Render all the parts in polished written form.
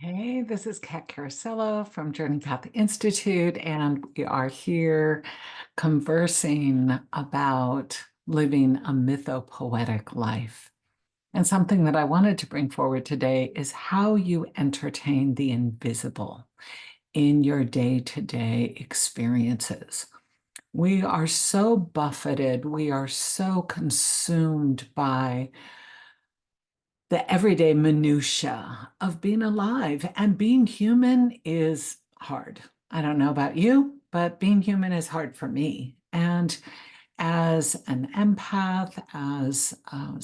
Hey, this is Cat Caracelo from JourneyPath Institute, and we are here conversing about living a mythopoetic life. And something that I wanted to bring forward today is how you entertain the invisible in your day-to-day experiences. We are so buffeted, we are so consumed by the everyday minutia of being alive, and being human is hard. I don't know about you, but being human is hard for me. And as an empath, as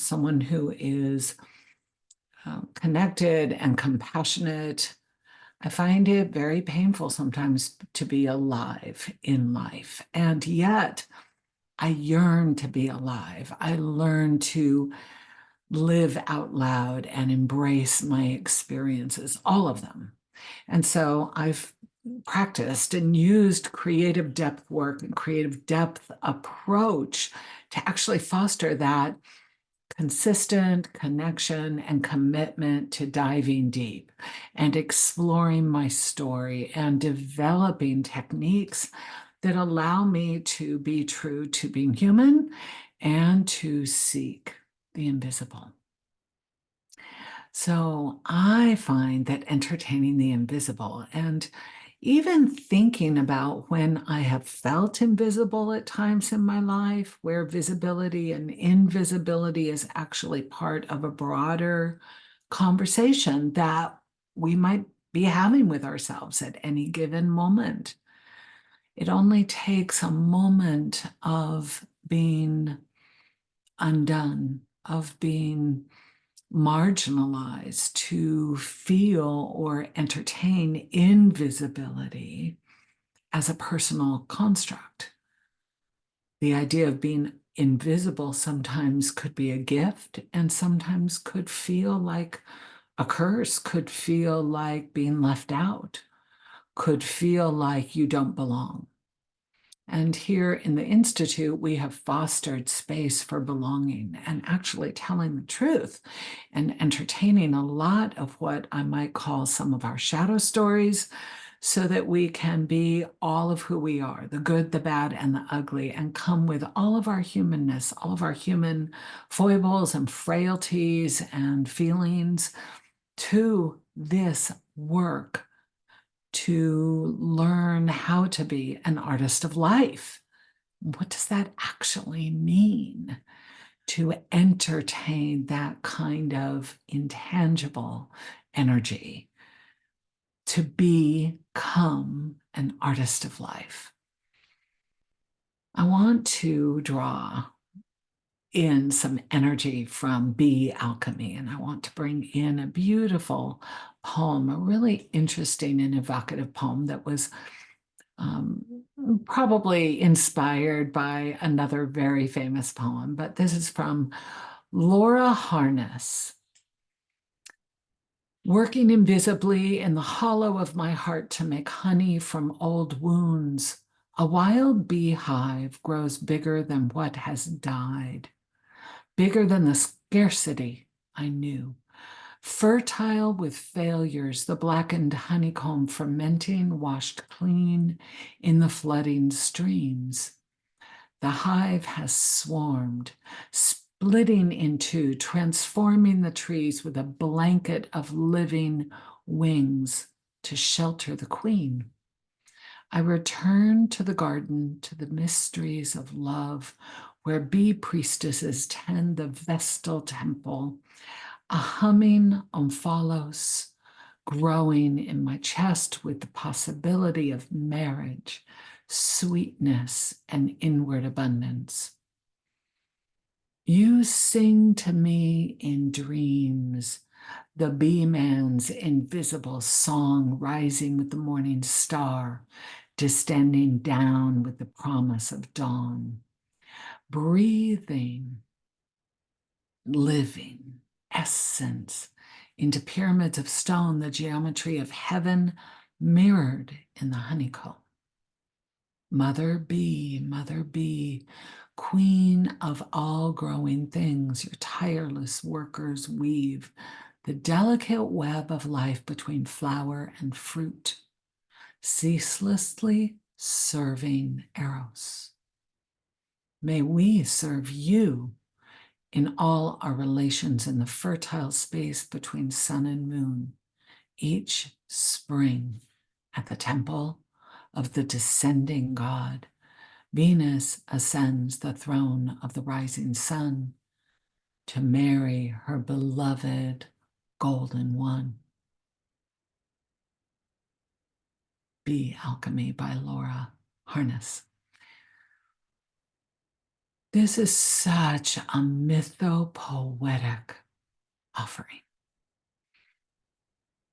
someone who is connected and compassionate, I find it very painful sometimes to be alive in life. And yet, I yearn to be alive. I learn to live out loud and embrace my experiences, all of them. And so I've practiced and used creative depth work and creative depth approach to actually foster that consistent connection and commitment to diving deep and exploring my story and developing techniques that allow me to be true to being human and to seek the invisible. So I find that entertaining the invisible and even thinking about when I have felt invisible at times in my life, where visibility and invisibility is actually part of a broader conversation that we might be having with ourselves at any given moment. It only takes a moment of being undone, of being marginalized to feel or entertain invisibility as a personal construct. The idea of being invisible sometimes could be a gift and sometimes could feel like a curse, could feel like being left out, could feel like you don't belong. And here in the Institute, we have fostered space for belonging and actually telling the truth and entertaining a lot of what I might call some of our shadow stories so that we can be all of who we are, the good, the bad, and the ugly, and come with all of our humanness, all of our human foibles and frailties and feelings to this work to learn how to be an artist of life. What does that actually mean to entertain that kind of intangible energy, to become an artist of life? I want to draw in some energy from Alchemy, and I want to bring in a beautiful poem, a really interesting and evocative poem that was um, probably inspired by another very famous poem, but this is from Laura Harness. Working invisibly in the hollow of my heart to make honey from old wounds, a wild beehive grows bigger than what has died, bigger than the scarcity I knew. Fertile with failures, the blackened honeycomb fermenting, washed clean in the flooding streams. The hive has swarmed, splitting in two, transforming the trees with a blanket of living wings to shelter the queen. I return to the garden, to the mysteries of love, where bee priestesses tend the Vestal temple, a humming omphalos growing in my chest with the possibility of marriage, sweetness, and inward abundance. You sing to me in dreams, the bee man's invisible song rising with the morning star, descending down with the promise of dawn, breathing, living essence into pyramids of stone, the geometry of heaven mirrored in the honeycomb. Mother bee, queen of all growing things, your tireless workers weave the delicate web of life between flower and fruit, ceaselessly serving Eros. May we serve you in all our relations in the fertile space between sun and moon, each spring at the temple of the descending god. Venus ascends the throne of the rising sun to marry her beloved golden one. Be Alchemy by Laura Harness. This is such a mythopoetic offering.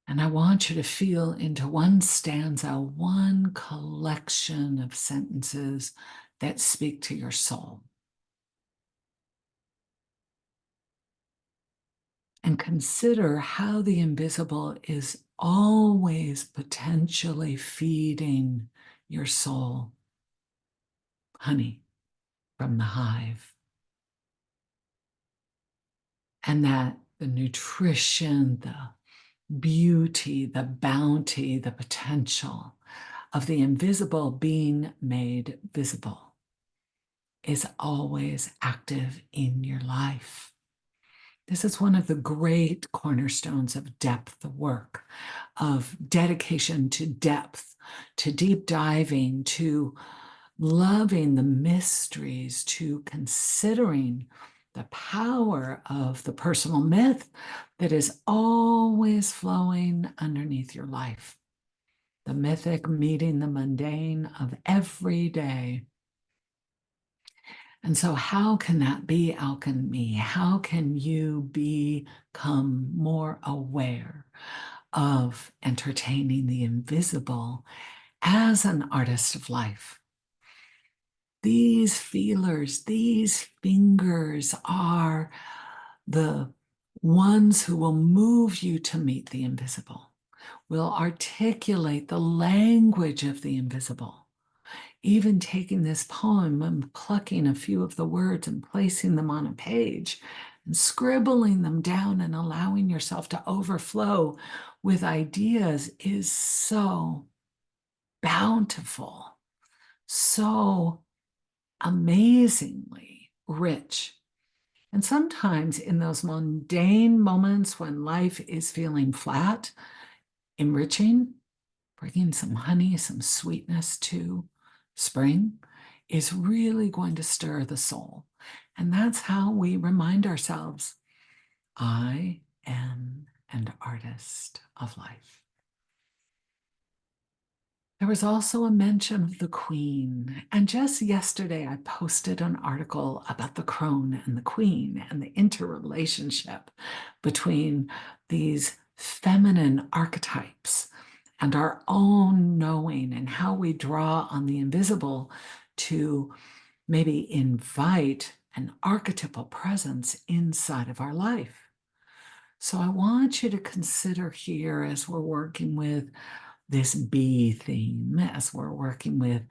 And I want you to feel into one stanza, one collection of sentences that speak to your soul. And consider how the invisible is always potentially feeding your soul honey from the hive. And that the nutrition, the beauty, the bounty, the potential of the invisible being made visible is always active in your life. This is one of the great cornerstones of depth work, of dedication to depth, to deep diving, to loving the mysteries, to considering the power of the personal myth that is always flowing underneath your life. The mythic meeting the mundane of every day. And so how can that be alchemy? How can you become more aware of entertaining the invisible as an artist of life? These feelers, these fingers are the ones who will move you to meet the invisible, will articulate the language of the invisible. Even taking this poem and plucking a few of the words and placing them on a page and scribbling them down and allowing yourself to overflow with ideas is so bountiful, so amazingly rich. And sometimes in those mundane moments when life is feeling flat, enriching, bringing some honey, some sweetness to spring is really going to stir the soul. And that's how we remind ourselves, I am an artist of life. There was also a mention of the queen. And just yesterday, I posted an article about the crone and the queen and the interrelationship between these feminine archetypes and our own knowing and how we draw on the invisible to maybe invite an archetypal presence inside of our life. So I want you to consider here as we're working with this bee theme, as we're working with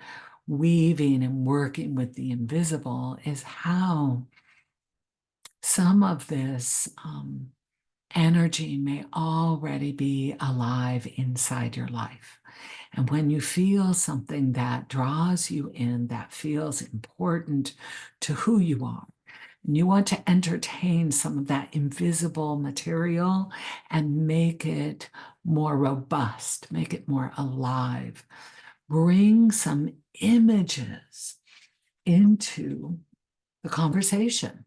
weaving and working with the invisible, is how some of this energy may already be alive inside your life. And when you feel something that draws you in, that feels important to who you are, and you want to entertain some of that invisible material and make it more robust, make it more alive, bring some images into the conversation.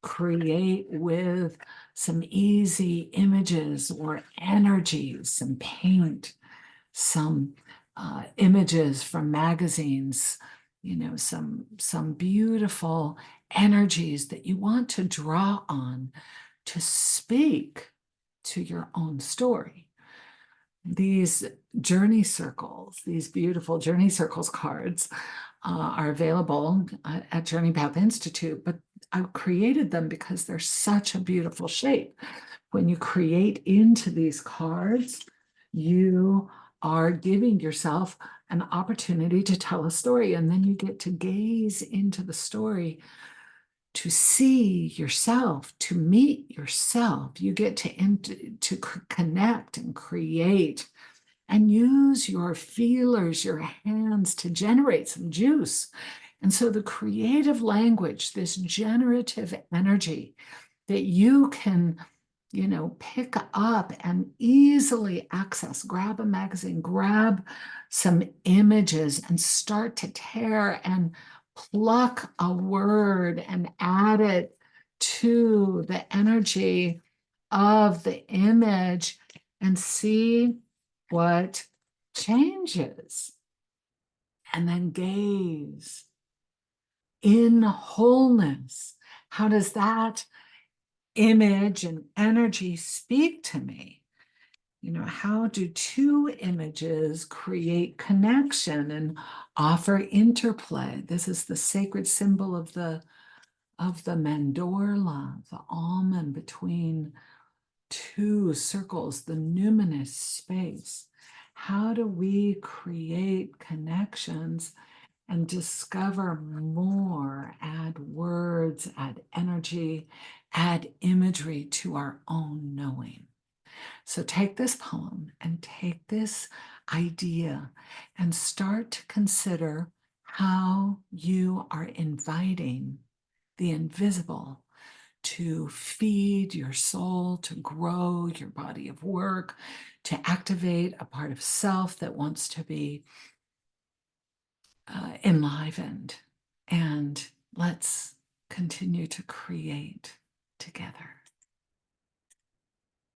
Create with some easy images or energies, some paint, some images from magazines, some beautiful energies that you want to draw on to speak to your own story. These journey circles, these beautiful journey circles cards are available at JourneyPath Institute, but I created them because they're such a beautiful shape. When you create into these cards, you are giving yourself an opportunity to tell a story, and then you get to gaze into the story to see yourself, to meet yourself. You get to connect and create and use your feelers, your hands to generate some juice. And so the creative language, this generative energy that you can, pick up and easily access, grab a magazine, grab some images and start to tear and pluck a word and add it to the energy of the image and see what changes. And then gaze in wholeness. How does that image and energy speak to me? How do two images create connection and offer interplay? This is the sacred symbol of the mandorla, the almond between two circles, the numinous space. How do we create connections and discover more, add words, add energy, add imagery to our own knowing? So take this poem and take this idea and start to consider how you are inviting the invisible to feed your soul, to grow your body of work, to activate a part of self that wants to be enlivened. And let's continue to create together.